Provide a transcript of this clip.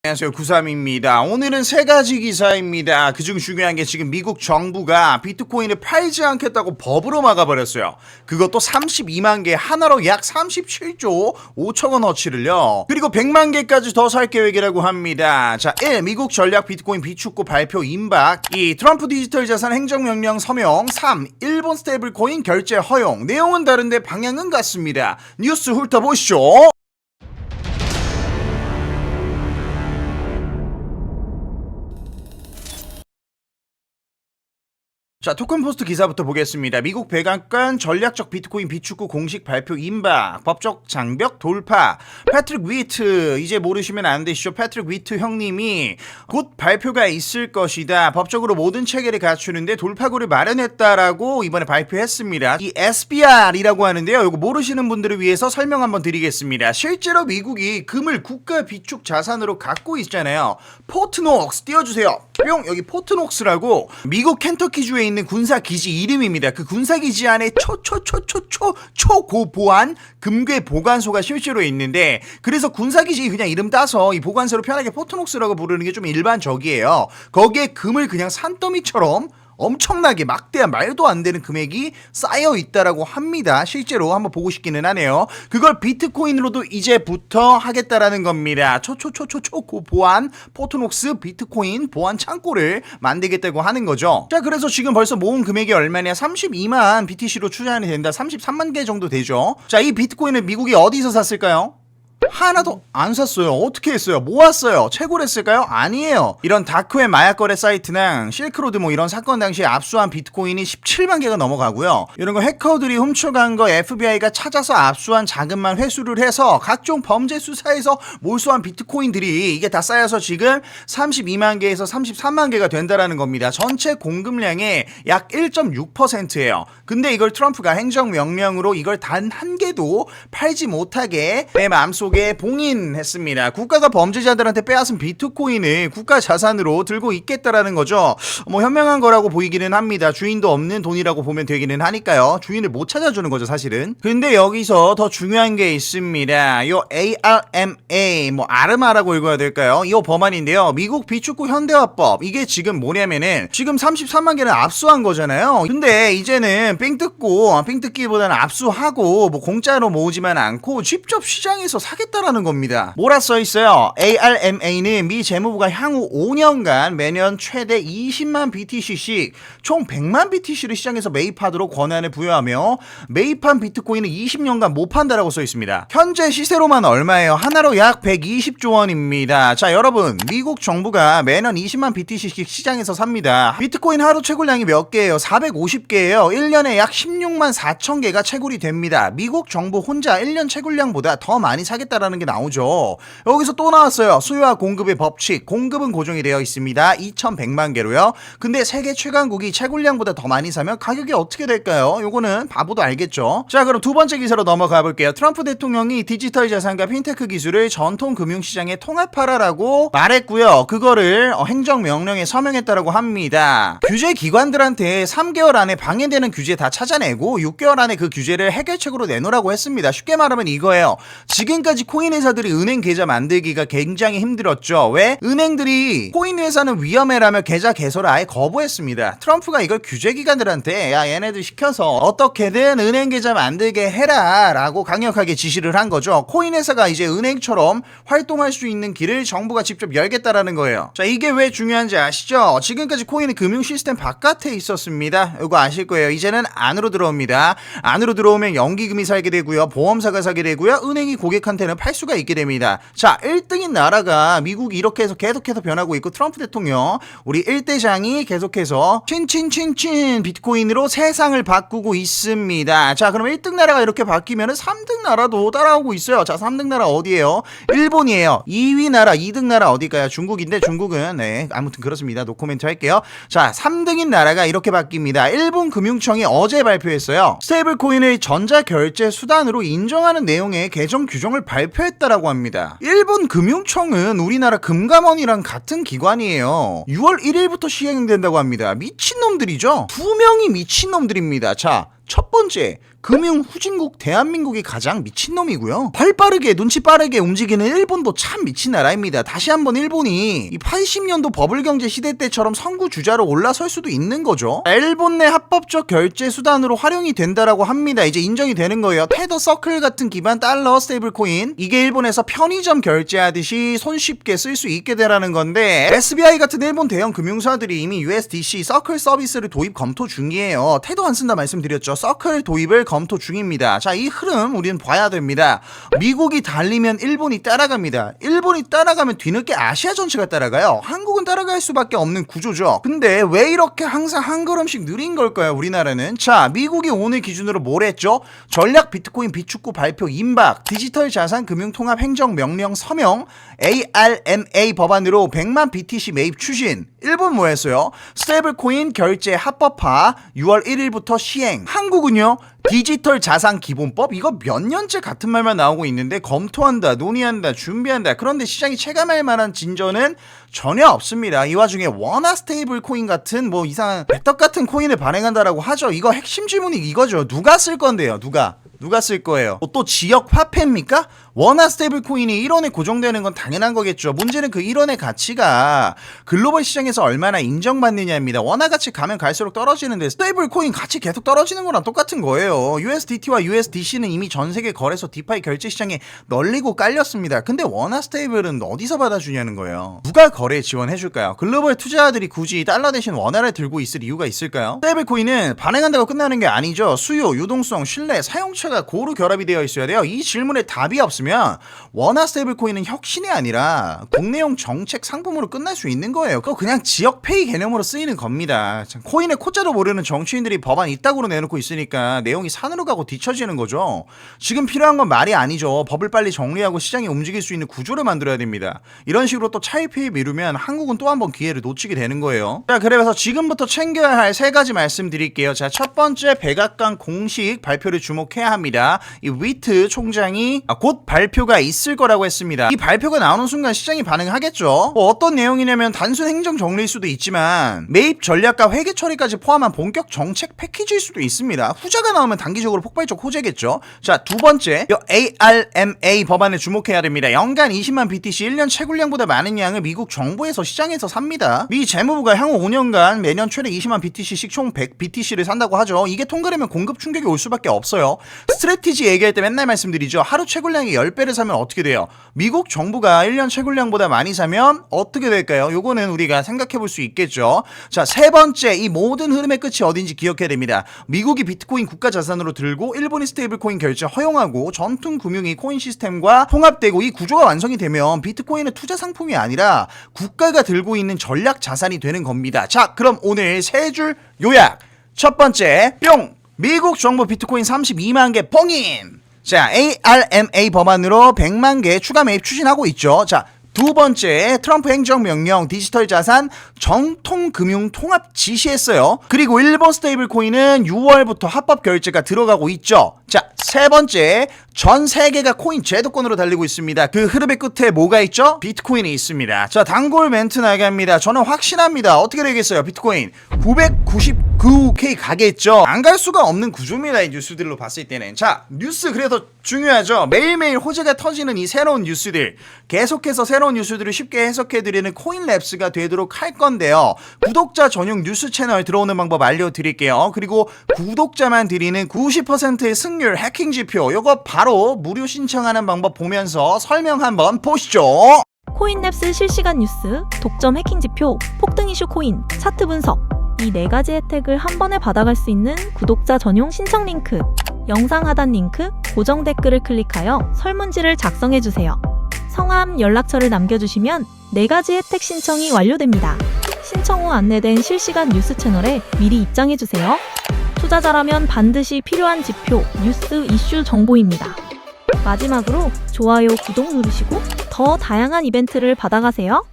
안녕하세요, 93입니다. 오늘은 세 가지 기사입니다. 그중 중요한 게 지금 미국 정부가 비트코인을 팔지 않겠다고 법으로 막아버렸어요. 그것도 32만 개, 하나로 약 37조 5천원 어치를요. 그리고 100만 개까지 더 살 계획이라고 합니다. 자, 1. 미국 전략 비트코인 비축구 발표 임박. 2. 트럼프 디지털 자산 행정명령 서명. 3. 일본 스테이블코인 결제 허용. 내용은 다른데 방향은 같습니다. 뉴스 훑어보시죠. 자, 토큰포스트 기사부터 보겠습니다. 미국 백악관 전략적 비트코인 비축구 공식 발표 임박, 법적 장벽 돌파. 패트릭 위트, 이제 모르시면 안 되시죠? 패트릭 위트 형님이 곧 발표가 있을 것이다. 법적으로 모든 체계를 갖추는데 돌파구를 마련했다라고 이번에 발표했습니다. 이 SBR이라고 하는데요. 이거 모르시는 분들을 위해서 설명 한번 드리겠습니다. 실제로 미국이 금을 국가 비축 자산으로 갖고 있잖아요. 포트녹스 띄워주세요. 뿅! 여기 포트녹스라고 미국 켄터키주에 있는 군사기지 이름입니다. 그 군사기지 안에 초고보안 금괴 보관소가 실제로 있는데, 그래서 군사기지 그냥 이름 따서 이 보관소를 편하게 포트녹스라고 부르는 게 좀 일반적이에요. 거기에 금을 그냥 산더미처럼 엄청나게 막대한 말도 안 되는 금액이 쌓여 있다라고 합니다. 실제로 한번 보고 싶기는 하네요. 그걸 비트코인으로도 이제부터 하겠다라는 겁니다. 초보안 포트녹스 비트코인 보안 창고를 만들겠다고 하는 거죠. 자, 그래서 지금 벌써 모은 금액이 얼마냐? 32만 BTC로 추산이 된다. 33만 개 정도 되죠. 자, 이 비트코인을 미국이 어디서 샀을까요? 하나도 안 샀어요. 어떻게 했어요? 모았어요. 채굴 했을까요? 아니에요. 이런 다크웹 마약 거래 사이트랑 실크로드 이런 사건 당시에 압수한 비트코인이 17만 개가 넘어가고요. 이런 거 해커들이 훔쳐간 거 FBI가 찾아서 압수한 자금만 회수를 해서 각종 범죄 수사에서 몰수한 비트코인들이 이게 다 쌓여서 지금 32만 개에서 33만 개가 된다라는 겁니다. 전체 공급량의 약 1.6%예요. 근데 이걸 트럼프가 행정명령으로 이걸 단 한 개도 팔지 못하게 내 마음속에 봉인했습니다. 국가가 범죄자들한테 빼앗은 비트코인을 국가 자산으로 들고 있겠다라는 거죠. 현명한 거라고 보이기는 합니다. 주인도 없는 돈이라고 보면 되기는 하니까요. 주인을 못 찾아주는 거죠, 사실은. 근데 여기서 더 중요한 게 있습니다. 요 ARMA, 아르마라고 읽어야 될까요? 이 법안인데요. 미국 비축구 현대화법. 이게 지금 뭐냐면은 지금 33만 개는 압수한 거잖아요. 근데 이제는 삥 뜯기보다는 압수하고 공짜로 모으지만 않고 직접 시장에서 사겠다라는 겁니다. 뭐라 써있어요? ARMA는 미 재무부가 향후 5년간 매년 최대 20만 BTC씩 총 100만 BTC를 시장에서 매입하도록 권한을 부여하며 매입한 비트코인은 20년간 못 판다라고 써있습니다. 현재 시세로만 얼마예요? 하나로 약 120조 원입니다. 자, 여러분, 미국 정부가 매년 20만 BTC씩 시장에서 삽니다. 비트코인 하루 채굴량이 몇 개예요? 450개예요. 1년에 약 16만 4천 개가 채굴이 됩니다. 미국 정부 혼자 1년 채굴량보다 더 많이 사겠다라는 게 나오죠. 여기서 또 나왔어요. 수요와 공급의 법칙. 공급은 고정이 되어 있습니다. 2100만 개로요. 근데 세계 최강국이 채굴량보다 더 많이 사면 가격이 어떻게 될까요? 요거는 바보도 알겠죠. 자, 그럼 두 번째 기사로 넘어가 볼게요. 트럼프 대통령이 디지털 자산과 핀테크 기술을 전통 금융시장에 통합하라라고 말했고요. 그거를 행정명령에 서명했다라고 합니다. 규제 기관들한테 3개월 안에 방해되는 규제 다 찾아내고 6개월 안에 그 규제를 해결책으로 내놓으라고 했습니다. 쉽게 말하면 이거예요. 지금까지 코인 회사들이 은행 계좌 만들기가 굉장히 힘들었죠. 왜? 은행들이 코인 회사는 위험해라며 계좌 개설을 아예 거부했습니다. 트럼프가 이걸 규제기관들한테 야, 얘네들 시켜서 어떻게든 은행 계좌 만들게 해라 라고 강력하게 지시를 한 거죠. 코인 회사가 이제 은행처럼 활동할 수 있는 길을 정부가 직접 열겠다라는 거예요. 자, 이게 왜 중요한지 아시죠? 지금까지 코인은 금융 시스템 바깥에 있었습니다. 이거 아실 거예요. 이제는 안으로 들어옵니다. 안으로 들어오면 연기금이 살게 되고요. 보험사가 사게 되고요. 은행이 고객한테는 팔 수가 있게 됩니다. 자, 1등인 나라가 미국이 이렇게 해서 계속해서 변하고 있고, 트럼프 대통령 우리 1대장이 계속해서 친친친친 비트코인으로 세상을 바꾸고 있습니다. 자, 그럼 1등 나라가 이렇게 바뀌면 3등 나라도 따라오고 있어요. 자, 3등 나라 어디예요? 일본이에요. 2위 나라, 2등 나라 어딜까요? 중국인데 중국은 아무튼 그렇습니다. 노코멘트 할게요. 자, 3등인 나라가 이렇게 바뀝니다. 일본 금융청이 어제 발표했어요. 스테이블 코인을 전자결제 수단으로 인정하는 내용의 개정 규정을 발표했다라고 합니다. 일본 금융청은 우리나라 금감원이랑 같은 기관이에요. 6월 1일부터 시행된다고 합니다. 미친놈들이죠? 두 명이 미친놈들입니다. 자, 첫 번째, 금융 후진국 대한민국이 가장 미친놈이고요. 발 빠르게 눈치 빠르게 움직이는 일본도 참 미친 나라입니다. 다시 한번 일본이 이 80년도 버블 경제 시대 때처럼 선구주자로 올라설 수도 있는 거죠. 일본 내 합법적 결제 수단으로 활용이 된다라고 합니다. 이제 인정이 되는 거예요. 테더 서클 같은 기반 달러 스테이블 코인, 이게 일본에서 편의점 결제하듯이 손쉽게 쓸 수 있게 되라는 건데, SBI 같은 일본 대형 금융사들이 이미 USDC 서클 서비스를 도입 검토 중이에요. 테더 안 쓴다 말씀드렸죠. 서클 도입을 검토 중입니다. 자, 이 흐름 우리는 봐야 됩니다. 미국이 달리면 일본이 따라갑니다. 일본이 따라가면 뒤늦게 아시아 전체가 따라가요. 한국은 따라갈 수밖에 없는 구조죠. 근데 왜 이렇게 항상 한 걸음씩 느린 걸까요, 우리나라는? 자, 미국이 오늘 기준으로 뭘 했죠? 전략 비트코인 비축구 발표 임박, 디지털 자산 금융 통합 행정 명령 서명, ARMA 법안으로 100만 BTC 매입 추진. 일본 뭐 했어요? 스테이블 코인 결제 합법화 6월 1일부터 시행. 한국은요? 디지털 자산 기본법, 이거 몇 년째 같은 말만 나오고 있는데 검토한다, 논의한다, 준비한다. 그런데 시장이 체감할 만한 진전은 전혀 없습니다. 이 와중에 원화 스테이블 코인 같은 뭐 이상한 백덕 같은 코인을 발행한다라고 하죠. 이거 핵심 질문이 이거죠. 누가 쓸 건데요? 누가 쓸 거예요? 또 지역 화폐입니까? 원화 스테이블 코인이 1원에 고정되는 건 당연한 거겠죠. 문제는 그 1원의 가치가 글로벌 시장에서 얼마나 인정받느냐입니다. 원화 가치 가면 갈수록 떨어지는데 스테이블 코인 가치 계속 떨어지는 거랑 똑같은 거예요. USDT와 USDC는 이미 전 세계 거래소 디파이 결제 시장에 널리고 깔렸습니다. 근데 원화 스테이블은 어디서 받아주냐는 거예요. 누가 거래에 지원해줄까요? 글로벌 투자자들이 굳이 달러 대신 원화를 들고 있을 이유가 있을까요? 스테이블 코인은 발행한다고 끝나는 게 아니죠. 수요, 유동성, 신뢰, 사용처가 고루 결합이 되어 있어야 돼요. 이 질문에 답이 없으면 원화 스테이블 코인은 혁신이 아니라 국내용 정책 상품으로 끝날 수 있는 거예요. 그거 그냥 지역 페이 개념으로 쓰이는 겁니다. 코인의 코자도 모르는 정치인들이 법안 이따구로 내놓고 있으니까 내용이 산으로 가고 뒤처지는 거죠. 지금 필요한 건 말이 아니죠. 법을 빨리 정리하고 시장이 움직일 수 있는 구조를 만들어야 됩니다. 이런 식으로 또 차일피일 미루면 한국은 또 한 번 기회를 놓치게 되는 거예요. 자, 그래서 지금부터 챙겨야 할 세 가지 말씀드릴게요. 자, 첫 번째, 백악관 공식 발표를 주목해야 합니다. 이 위트 총장이 곧 발표가 있을 거라고 했습니다. 이 발표가 나오는 순간 시장이 반응하겠죠. 뭐 어떤 내용이냐면 단순 행정 정리일 수도 있지만 매입 전략과 회계 처리까지 포함한 본격 정책 패키지일 수도 있습니다. 후자가 나오면 단기적으로 폭발적 호재겠죠. 자, 두 번째, ARMA 법안에 주목해야 됩니다. 연간 20만 BTC 1년 채굴량보다 많은 양을 미국 정부에서 시장에서 삽니다. 미 재무부가 향후 5년간 매년 최대 20만 BTC씩 총 100 BTC를 산다고 하죠. 이게 통과되면 공급 충격이 올 수밖에 없어요. 스트래티지 얘기할 때 맨날 말씀드리죠. 하루 채굴량이 10배를 사면 어떻게 돼요? 미국 정부가 1년 채굴량보다 많이 사면 어떻게 될까요? 요거는 우리가 생각해 볼 수 있겠죠. 자, 세 번째, 이 모든 흐름의 끝이 어딘지 기억해야 됩니다. 미국이 비트코인 국가 자산으로 들고 일본이 스테이블 코인 결제 허용하고 전통 금융이 코인 시스템과 통합되고 이 구조가 완성이 되면 비트코인은 투자 상품이 아니라 국가가 들고 있는 전략 자산이 되는 겁니다. 자, 그럼 오늘 세 줄 요약. 첫 번째, 뿅! 미국 정부 비트코인 32만 개 봉인! 자, ARMA 법안으로 100만 개 추가 매입 추진하고 있죠. 자, 두 번째, 트럼프 행정명령 디지털 자산 정통 금융 통합 지시했어요. 그리고 일본 스테이블 코인은 6월부터 합법 결제가 들어가고 있죠. 자, 세 번째, 전 세계가 코인 제도권으로 달리고 있습니다. 그 흐름의 끝에 뭐가 있죠? 비트코인이 있습니다. 자, 단골 멘트 나갑니다. 저는 확신합니다. 어떻게 되겠어요? 비트코인 999K 가겠죠. 안 갈 수가 없는 구조입니다. 이 뉴스들로 봤을 때는. 자, 뉴스 그래서 중요하죠. 매일매일 호재가 터지는 이 새로운 뉴스들, 계속해서 새로운 뉴스들을 쉽게 해석해드리는 코인랩스가 되도록 할 건데요. 구독자 전용 뉴스 채널 들어오는 방법 알려드릴게요. 그리고 구독자만 드리는 90%의 승률 해킹 지표, 요거 바로 무료 신청하는 방법 보면서 설명 한번 보시죠. 코인랩스 실시간 뉴스, 독점 해킹 지표, 폭등 이슈 코인, 차트 분석, 이 4가지 혜택을 한 번에 받아갈 수 있는 구독자 전용 신청 링크, 영상 하단 링크, 고정 댓글을 클릭하여 설문지를 작성해주세요. 성함, 연락처를 남겨주시면 4가지 혜택 신청이 완료됩니다. 신청 후 안내된 실시간 뉴스 채널에 미리 입장해주세요. 투자자라면 반드시 필요한 지표, 뉴스, 이슈 정보입니다. 마지막으로 좋아요, 구독 누르시고 더 다양한 이벤트를 받아가세요.